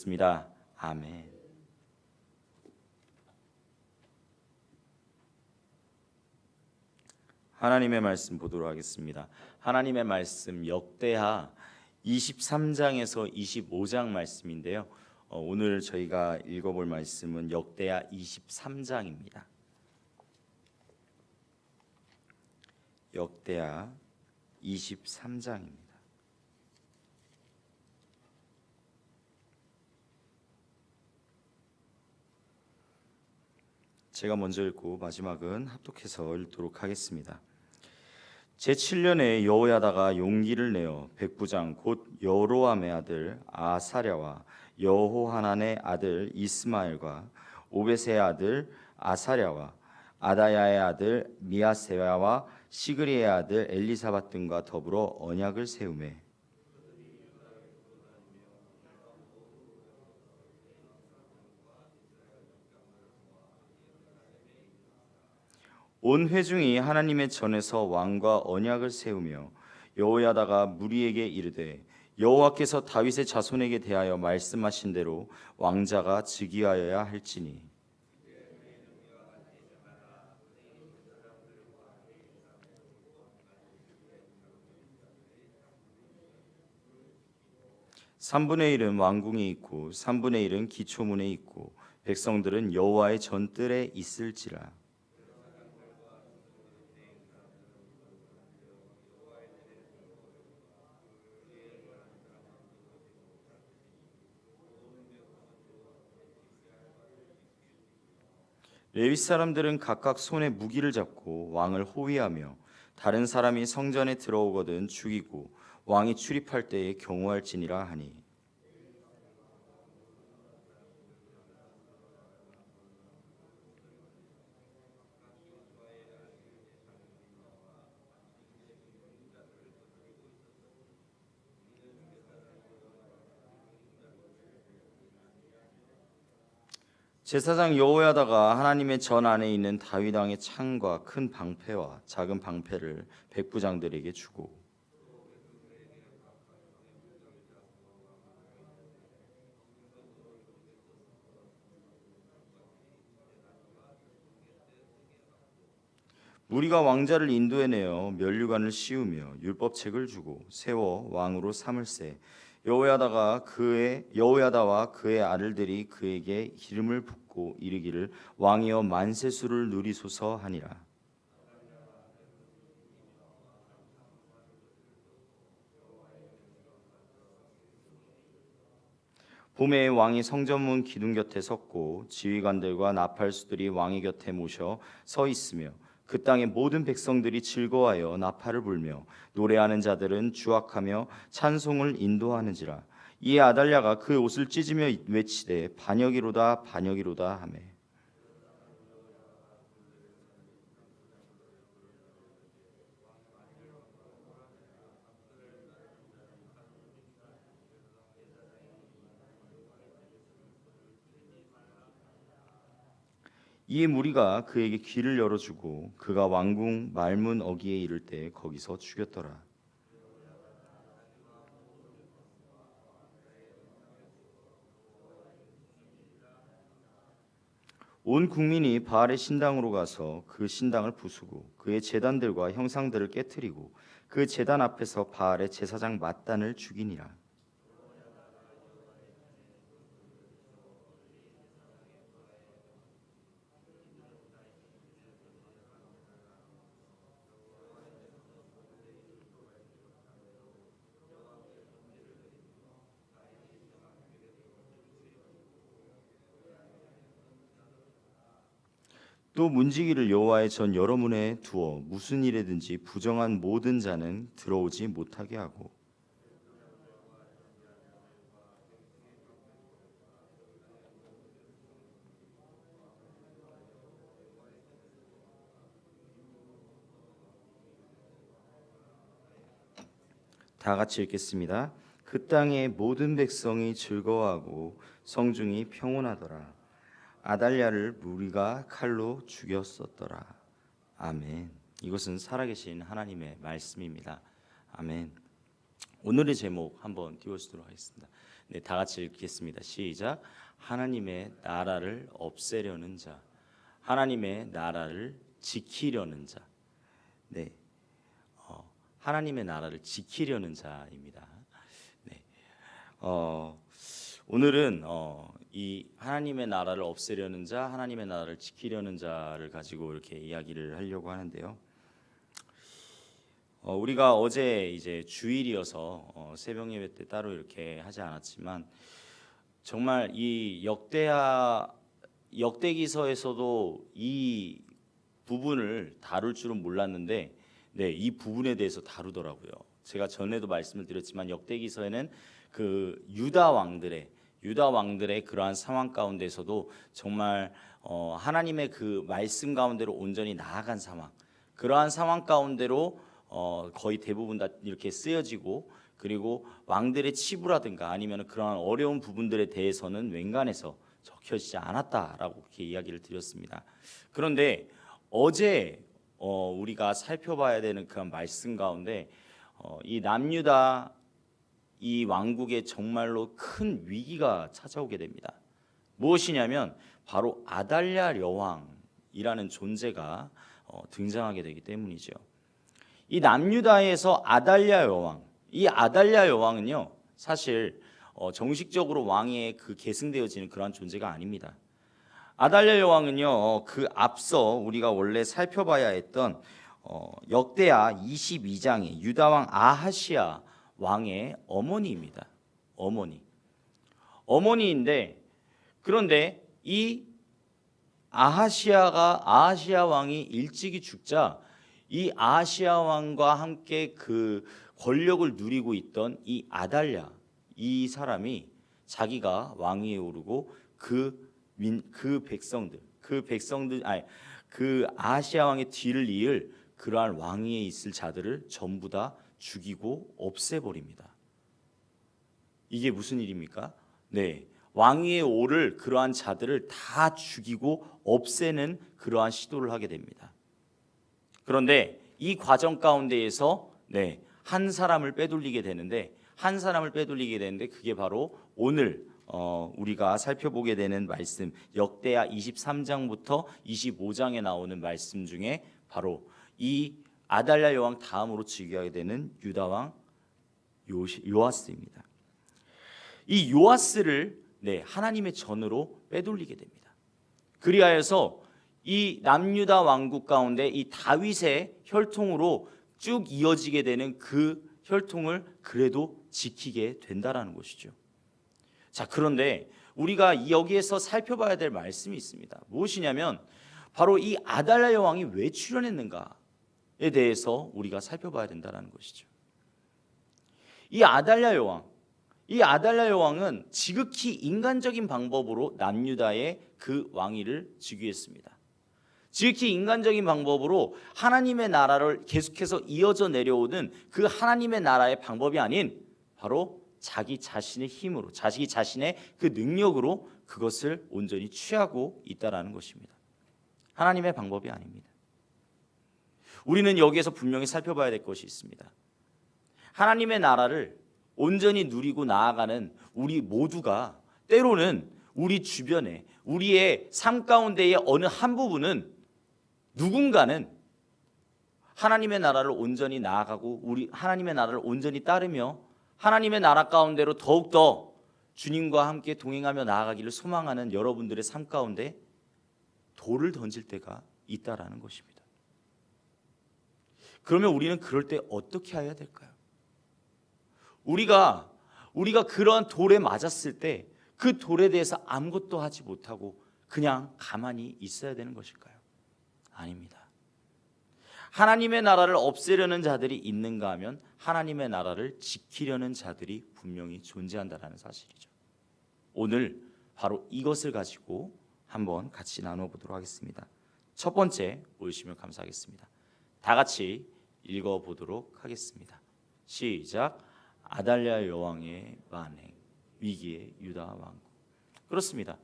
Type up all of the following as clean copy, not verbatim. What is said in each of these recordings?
습니다. 아멘. 하나님의 말씀 보도록 하겠습니다. 하나님의 말씀 역대하 23장에서 25장 말씀인데요. 오늘 저희가 읽어볼 말씀은 역대하 23장입니다. 역대하 23장입니다. 제가 먼저 읽고 마지막은 합독해서 읽도록 하겠습니다. 제7년에 여호야다가 용기를 내어 백부장 곧 여로함의 아들 아사랴와 여호하난의 아들 이스마엘과 오벳의 아들 아사랴와 아다야의 아들 미아세야와 시그리의 아들 엘리사밧 등과 더불어 언약을 세우매 온 회중이 하나님의 전에서 왕과 언약을 세우며 여호야다가 무리에게 이르되 여호와께서 다윗의 자손에게 대하여 말씀하신 대로 왕자가 즉위하여야 할지니 삼분의 1은 왕궁에 있고 삼분의 1은 기초문에 있고 백성들은 여호와의 전뜰에 있을지라. 레위 사람들은 각각 손에 무기를 잡고 왕을 호위하며 다른 사람이 성전에 들어오거든 죽이고 왕이 출입할 때에 경호할지니라 하니 제사장 여호야다가 하나님의 전 안에 있는 다윗 왕의 창과 큰 방패와 작은 방패를 백부장들에게 주고 무리가 왕자를 인도해내어 면류관을 씌우며 율법책을 주고 세워 왕으로 삼을세 여호야다와 그의 아들들이 그에게 기름을 붓고 이르기를 왕이여 만세수를 누리소서 하니라. 봄에 왕이 성전문 기둥 곁에 섰고 지휘관들과 나팔수들이 왕의 곁에 모셔 서 있으며 그 땅의 모든 백성들이 즐거워하여 나팔을 불며 노래하는 자들은 주악하며 찬송을 인도하는지라. 이에 아달랴가 그 옷을 찢으며 외치되 반역이로다 반역이로다 하매 이에 무리가 그에게 길을 열어주고 그가 왕궁 말문 어귀에 이를 때 거기서 죽였더라. 온 국민이 바알의 신당으로 가서 그 신당을 부수고 그의 제단들과 형상들을 깨뜨리고 그 제단 앞에서 바알의 제사장 mat단을 죽이니라. 또 문지기를 여호와의 전 여러 문에 두어 무슨 일에든지 부정한 모든 자는 들어오지 못하게 하고 다 같이 읽겠습니다. 그 땅의 모든 백성이 즐거워하고 성중이 평온하더라. 아달랴를 무리가 칼로 죽였었더라. 아멘. 이것은 살아계신 하나님의 말씀입니다. 아멘. 오늘의 제목 한번 띄워주도록 하겠습니다. 네, 다 같이 읽겠습니다. 시작. 하나님의 나라를 없애려는 자, 하나님의 나라를 지키려는 자. 네, 하나님의 나라를 지키려는 자입니다. 네, 오늘은 이 하나님의 나라를 없애려는 자, 하나님의 나라를 지키려는 자를 가지고 이렇게 이야기를 하려고 하는데요. 우리가 어제 이제 주일이어서 새벽 예배 때 따로 이렇게 하지 않았지만 정말 이 역대기서에서도 이 부분을 다룰 줄은 몰랐는데 네, 이 부분에 대해서 다루더라고요. 제가 전에도 말씀을 드렸지만 역대기서에는 그 유다 왕들의 그러한 상황 가운데서도 정말 하나님의 그 말씀 가운데로 온전히 나아간 상황, 그러한 상황 가운데로 거의 대부분 다 이렇게 쓰여지고, 그리고 왕들의 치부라든가 아니면 그러한 어려운 부분들에 대해서는 웬간해서 적혀지지 않았다라고 그렇게 이야기를 드렸습니다. 그런데 어제 우리가 살펴봐야 되는 그 말씀 가운데 이 남유다 이 왕국에 정말로 큰 위기가 찾아오게 됩니다. 무엇이냐면 바로 아달랴 여왕이라는 존재가 등장하게 되기 때문이죠. 이 남유다에서 아달랴 여왕, 이 아달랴 여왕은요 사실 정식적으로 왕에 그 계승되어지는 그러한 존재가 아닙니다. 아달랴 여왕은요 그 앞서 우리가 원래 살펴봐야 했던 역대하 22장의 유다 왕 아하시아 왕의 어머니입니다. 어머니인데, 그런데 이 아하시아 왕이 일찍이 죽자 이 아하시아 왕과 함께 그 권력을 누리고 있던 이 아달랴, 이 사람이 자기가 왕위에 오르고 그 아하시아 왕의 뒤를 이을 그러한 왕위에 있을 자들을 전부 다 죽이고 없애버립니다. 이게 무슨 일입니까? 네, 왕위에 오를 그러한 자들을 다 죽이고 없애는 그러한 시도를 하게 됩니다. 그런데 이 과정 가운데에서 한 사람을 빼돌리게 되는데 그게 바로 오늘 우리가 살펴보게 되는 말씀, 역대하 23장부터 25장에 나오는 말씀 중에 바로 이 아달랴 여왕 다음으로 즉위하게 되는 유다 왕 요아스입니다. 이 요아스를 하나님의 전으로 빼돌리게 됩니다. 그리하여서 이 남유다 왕국 가운데 이 다윗의 혈통으로 쭉 이어지게 되는 그 혈통을 그래도 지키게 된다라는 것이죠. 자, 그런데 우리가 여기에서 살펴봐야 될 말씀이 있습니다. 무엇이냐면 바로 이 아달랴 여왕이 왜 출현했는가에 대해서 우리가 살펴봐야 된다는 것이죠. 이 아달랴 여왕은 지극히 인간적인 방법으로 남유다의 그 왕위를 즉위했습니다. 지극히 인간적인 방법으로 하나님의 나라를 계속해서 이어져 내려오는 그 하나님의 나라의 방법이 아닌 바로 자기 자신의 힘으로, 자기 자신의 그 능력으로 그것을 온전히 취하고 있다라는 것입니다. 하나님의 방법이 아닙니다. 우리는 여기에서 분명히 살펴봐야 될 것이 있습니다. 하나님의 나라를 온전히 누리고 나아가는 우리 모두가 때로는 우리 주변에 우리의 삶 가운데의 어느 한 부분은 누군가는 하나님의 나라를 온전히 나아가고 하나님의 나라를 온전히 따르며 하나님의 나라 가운데로 더욱더 주님과 함께 동행하며 나아가기를 소망하는 여러분들의 삶 가운데 돌을 던질 때가 있다라는 것입니다. 그러면 우리는 그럴 때 어떻게 해야 될까요? 우리가 그러한 돌에 맞았을 때 그 돌에 대해서 아무것도 하지 못하고 그냥 가만히 있어야 되는 것일까요? 아닙니다. 하나님의 나라를 없애려는 자들이 있는가 하면 하나님의 나라를 지키려는 자들이 분명히 존재한다는 사실이죠. 오늘 바로 이것을 가지고 한번 같이 나눠보도록 하겠습니다. 첫 번째 보여주시면 감사하겠습니다. 다 같이 읽어보도록 하겠습니다. 시작. 아달랴 여왕의 만행, 위기의 유다 왕국. 그렇습니다.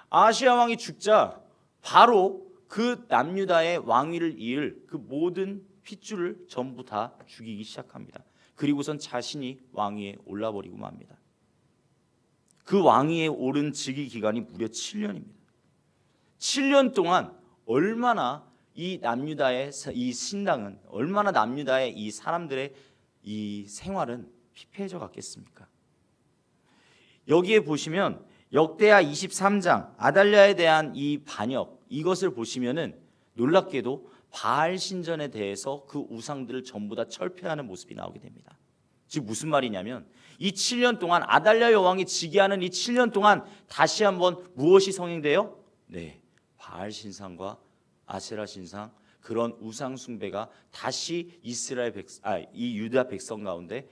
아하시아 왕이 죽자 바로 그 남유다의 왕위를 이을 그 모든 핏줄을 전부 다 죽이기 시작합니다. 그리고선 자신이 왕위에 올라버리고 맙니다. 그 왕위에 오른 즉위 기간이 무려 7년입니다. 7년 동안 얼마나 이 남유다의 이 신당은, 얼마나 남유다의 이 사람들의 이 생활은 피폐해져 갔겠습니까? 여기에 보시면 역대하 23장 아달랴에 대한 이 반역, 이것을 보시면은 놀랍게도 바알 신전에 대해서 그 우상들을 전부 다 철폐하는 모습이 나오게 됩니다. 즉 무슨 말이냐면 이 7년 동안 아달랴 여왕이 즉위하는 이 7년 동안 다시 한번 무엇이 성행돼요? 네, 바알 신상과 아세라 신상, 그런 우상 숭배가 다시 이 유다 백성 가운데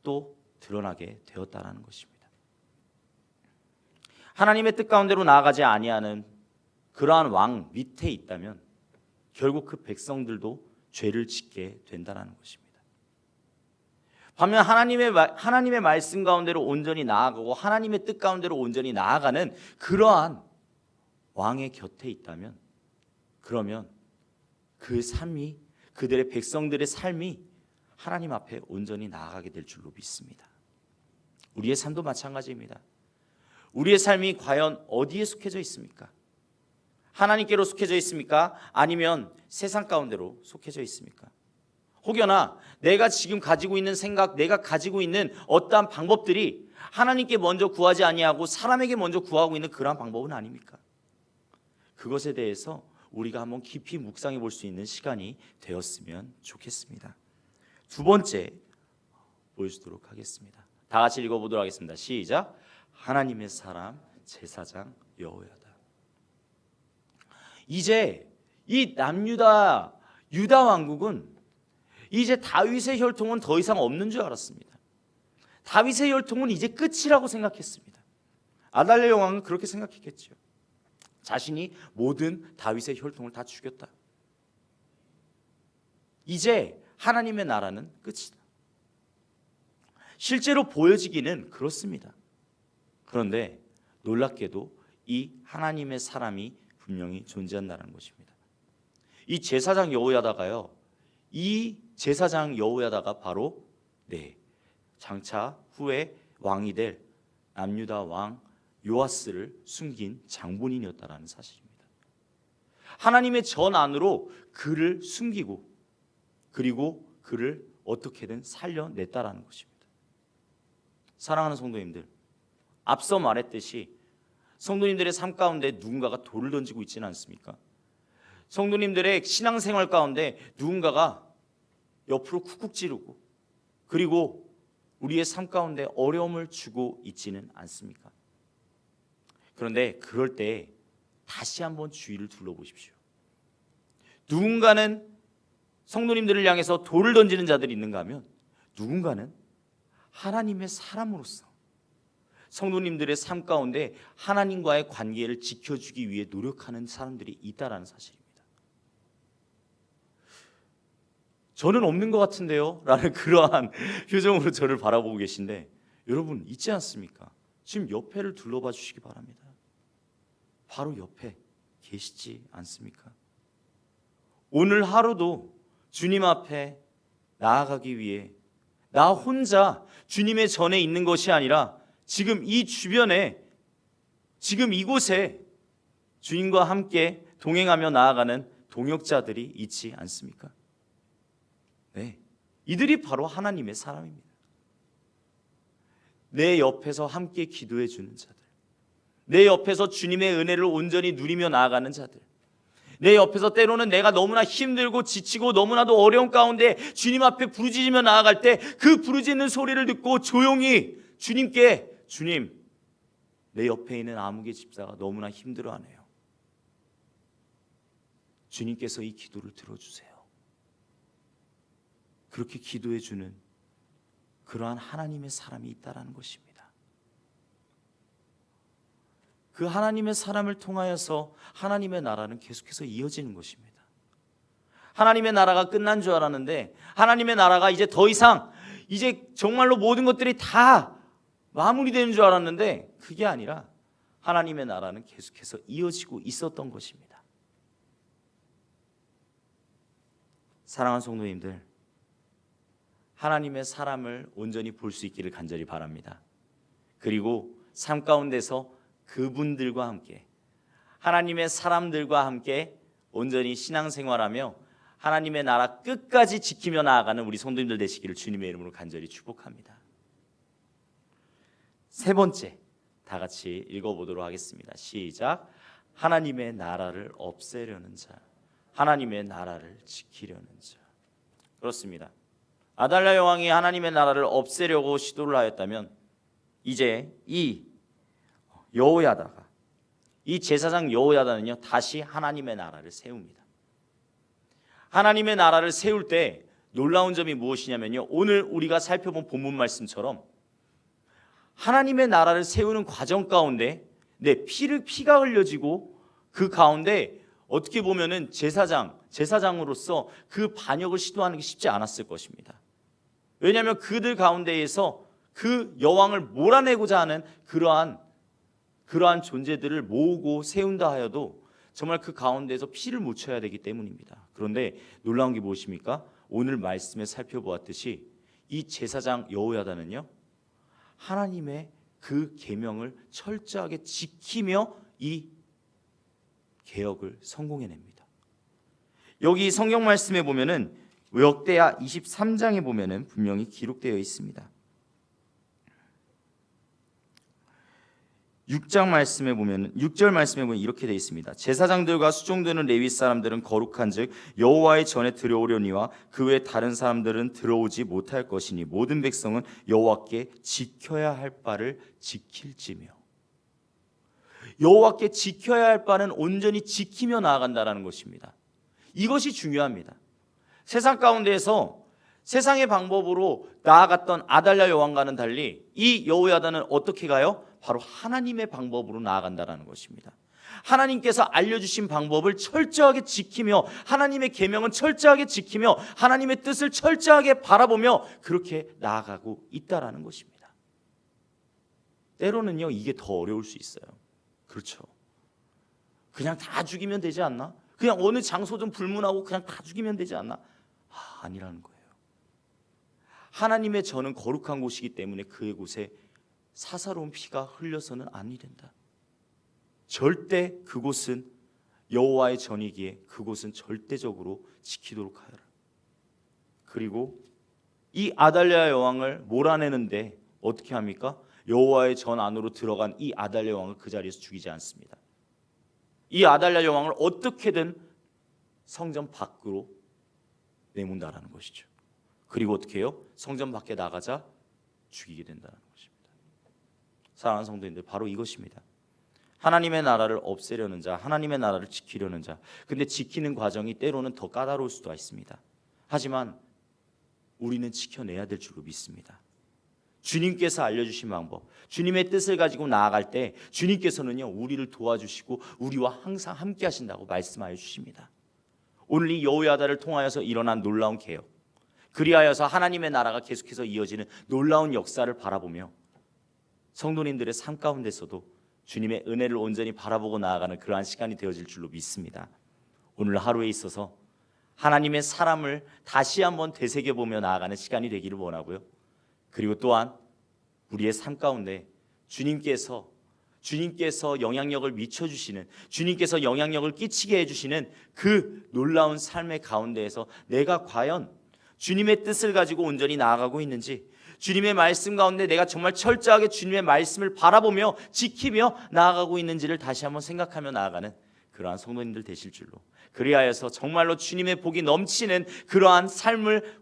또 드러나게 되었다라는 것입니다. 하나님의 뜻 가운데로 나아가지 아니하는 그러한 왕 밑에 있다면 결국 그 백성들도 죄를 짓게 된다는 것입니다. 반면 하나님의 말씀 가운데로 온전히 나아가고 하나님의 뜻 가운데로 온전히 나아가는 그러한 왕의 곁에 있다면, 그러면 그 삶이, 그들의 백성들의 삶이 하나님 앞에 온전히 나아가게 될 줄로 믿습니다. 우리의 삶도 마찬가지입니다. 우리의 삶이 과연 어디에 속해져 있습니까? 하나님께로 속해져 있습니까? 아니면 세상 가운데로 속해져 있습니까? 혹여나 내가 지금 가지고 있는 생각, 내가 가지고 있는 어떠한 방법들이 하나님께 먼저 구하지 아니하고 사람에게 먼저 구하고 있는 그러한 방법은 아닙니까? 그것에 대해서 우리가 한번 깊이 묵상해 볼 수 있는 시간이 되었으면 좋겠습니다. 두 번째 보여주도록 하겠습니다. 다 같이 읽어보도록 하겠습니다. 시작. 하나님의 사람 제사장 여호야다. 이제 이 남유다 유다 왕국은 이제 다윗의 혈통은 더 이상 없는 줄 알았습니다. 다윗의 혈통은 이제 끝이라고 생각했습니다. 아달랴 왕은 그렇게 생각했겠죠. 자신이 모든 다윗의 혈통을 다 죽였다. 이제 하나님의 나라는 끝이다. 실제로 보여지기는 그렇습니다. 그런데 놀랍게도 이 하나님의 사람이 분명히 존재한다는 것입니다. 이 제사장 여호야다가요, 이 제사장 여호야다가 바로 장차 후에 왕이 될 남유다 왕 요아스를 숨긴 장본인이었다라는 사실입니다. 하나님의 전 안으로 그를 숨기고 그리고 그를 어떻게든 살려냈다라는 것입니다. 사랑하는 성도님들, 앞서 말했듯이 성도님들의 삶 가운데 누군가가 돌을 던지고 있지는 않습니까? 성도님들의 신앙생활 가운데 누군가가 옆으로 쿡쿡 찌르고 그리고 우리의 삶 가운데 어려움을 주고 있지는 않습니까? 그런데 그럴 때 다시 한번 주위를 둘러보십시오. 누군가는 성도님들을 향해서 돌을 던지는 자들이 있는가 하면 누군가는 하나님의 사람으로서 성도님들의 삶 가운데 하나님과의 관계를 지켜주기 위해 노력하는 사람들이 있다라는 사실입니다. 저는 없는 것 같은데요? 라는 그러한 표정으로 저를 바라보고 계신데 여러분 있지 않습니까? 지금 옆에를 둘러봐 주시기 바랍니다. 바로 옆에 계시지 않습니까? 오늘 하루도 주님 앞에 나아가기 위해 나 혼자 주님의 전에 있는 것이 아니라 지금 이 주변에, 지금 이곳에 주님과 함께 동행하며 나아가는 동역자들이 있지 않습니까? 네, 이들이 바로 하나님의 사람입니다. 내 옆에서 함께 기도해 주는 자들, 내 옆에서 주님의 은혜를 온전히 누리며 나아가는 자들, 내 옆에서 때로는 내가 너무나 힘들고 지치고 너무나도 어려운 가운데 주님 앞에 부르짖으며 나아갈 때 그 부르짖는 소리를 듣고 조용히 주님께, 주님, 내 옆에 있는 아무개 집사가 너무나 힘들어하네요. 주님께서 이 기도를 들어주세요. 그렇게 기도해 주는 그러한 하나님의 사람이 있다라는 것입니다. 그 하나님의 사람을 통하여서 하나님의 나라는 계속해서 이어지는 것입니다. 하나님의 나라가 끝난 줄 알았는데 하나님의 나라가 이제 더 이상 이제 정말로 모든 것들이 다 마무리되는 줄 알았는데 그게 아니라 하나님의 나라는 계속해서 이어지고 있었던 것입니다. 사랑하는 성도님들, 하나님의 사람을 온전히 볼 수 있기를 간절히 바랍니다. 그리고 삶 가운데서 그분들과 함께 하나님의 사람들과 함께 온전히 신앙생활하며 하나님의 나라 끝까지 지키며 나아가는 우리 성도님들 되시기를 주님의 이름으로 간절히 축복합니다. 세 번째, 다 같이 읽어보도록 하겠습니다. 시작. 하나님의 나라를 없애려는 자, 하나님의 나라를 지키려는 자. 그렇습니다. 아달랴 왕이 하나님의 나라를 없애려고 시도를 하였다면 이제 이 여호야다가, 이 제사장 여호야다는요 다시 하나님의 나라를 세웁니다. 하나님의 나라를 세울 때 놀라운 점이 무엇이냐면요, 오늘 우리가 살펴본 본문 말씀처럼 하나님의 나라를 세우는 과정 가운데 피가 흘려지고 그 가운데 어떻게 보면은 제사장으로서 그 반역을 시도하는 게 쉽지 않았을 것입니다. 왜냐하면 그들 가운데에서 그 여왕을 몰아내고자 하는 그러한 존재들을 모으고 세운다 하여도 정말 그 가운데에서 피를 묻혀야 되기 때문입니다. 그런데 놀라운 게 무엇입니까? 오늘 말씀에 살펴보았듯이 이 제사장 여호야다는요 하나님의 그 계명을 철저하게 지키며 이 개혁을 성공해냅니다. 여기 성경 말씀에 보면은 역대하 23장에 보면은 분명히 기록되어 있습니다. 6절 말씀에 보면 이렇게 되어 있습니다. 제사장들과 수종되는 레위 사람들은 거룩한즉 여호와의 전에 들어오려니와 그 외 다른 사람들은 들어오지 못할 것이니 모든 백성은 여호와께 지켜야 할 바를 지킬지며. 여호와께 지켜야 할 바는 온전히 지키며 나아간다라는 것입니다. 이것이 중요합니다. 세상 가운데에서 세상의 방법으로 나아갔던 아달랴 여왕과는 달리 이 여호야다는 어떻게 가요? 바로 하나님의 방법으로 나아간다라는 것입니다. 하나님께서 알려주신 방법을 철저하게 지키며 하나님의 계명은 철저하게 지키며 하나님의 뜻을 철저하게 바라보며 그렇게 나아가고 있다라는 것입니다. 때로는요 이게 더 어려울 수 있어요. 그렇죠. 그냥 다 죽이면 되지 않나? 그냥 어느 장소 좀 불문하고 그냥 다 죽이면 되지 않나? 아니라는 거예요. 하나님의 전은 거룩한 곳이기 때문에 그곳에 사사로운 피가 흘려서는 아니 된다. 절대 그곳은 여호와의 전이기에 그곳은 절대적으로 지키도록 하여라. 그리고 이 아달랴 여왕을 몰아내는데 어떻게 합니까? 여호와의 전 안으로 들어간 이 아달랴 여왕을 그 자리에서 죽이지 않습니다. 이 아달랴 여왕을 어떻게든 성전 밖으로 내몬다라는 것이죠. 그리고 어떻게 해요? 성전 밖에 나가자 죽이게 된다는 것입니다. 사랑하는 성도님들, 바로 이것입니다. 하나님의 나라를 없애려는 자, 하나님의 나라를 지키려는 자. 근데 지키는 과정이 때로는 더 까다로울 수도 있습니다. 하지만 우리는 지켜내야 될 줄로 믿습니다. 주님께서 알려주신 방법, 주님의 뜻을 가지고 나아갈 때 주님께서는요 우리를 도와주시고 우리와 항상 함께 하신다고 말씀하여 주십니다. 오늘 이 여호야다를 통하여서 일어난 놀라운 개혁, 그리하여서 하나님의 나라가 계속해서 이어지는 놀라운 역사를 바라보며 성도님들의 삶 가운데서도 주님의 은혜를 온전히 바라보고 나아가는 그러한 시간이 되어질 줄로 믿습니다. 오늘 하루에 있어서 하나님의 사람을 다시 한번 되새겨보며 나아가는 시간이 되기를 원하고요. 그리고 또한 우리의 삶 가운데 주님께서 영향력을 미쳐주시는, 주님께서 영향력을 끼치게 해주시는 그 놀라운 삶의 가운데에서 내가 과연 주님의 뜻을 가지고 온전히 나아가고 있는지, 주님의 말씀 가운데 내가 정말 철저하게 주님의 말씀을 바라보며 지키며 나아가고 있는지를 다시 한번 생각하며 나아가는 그러한 성도님들 되실 줄로, 그리하여서 정말로 주님의 복이 넘치는 그러한 삶을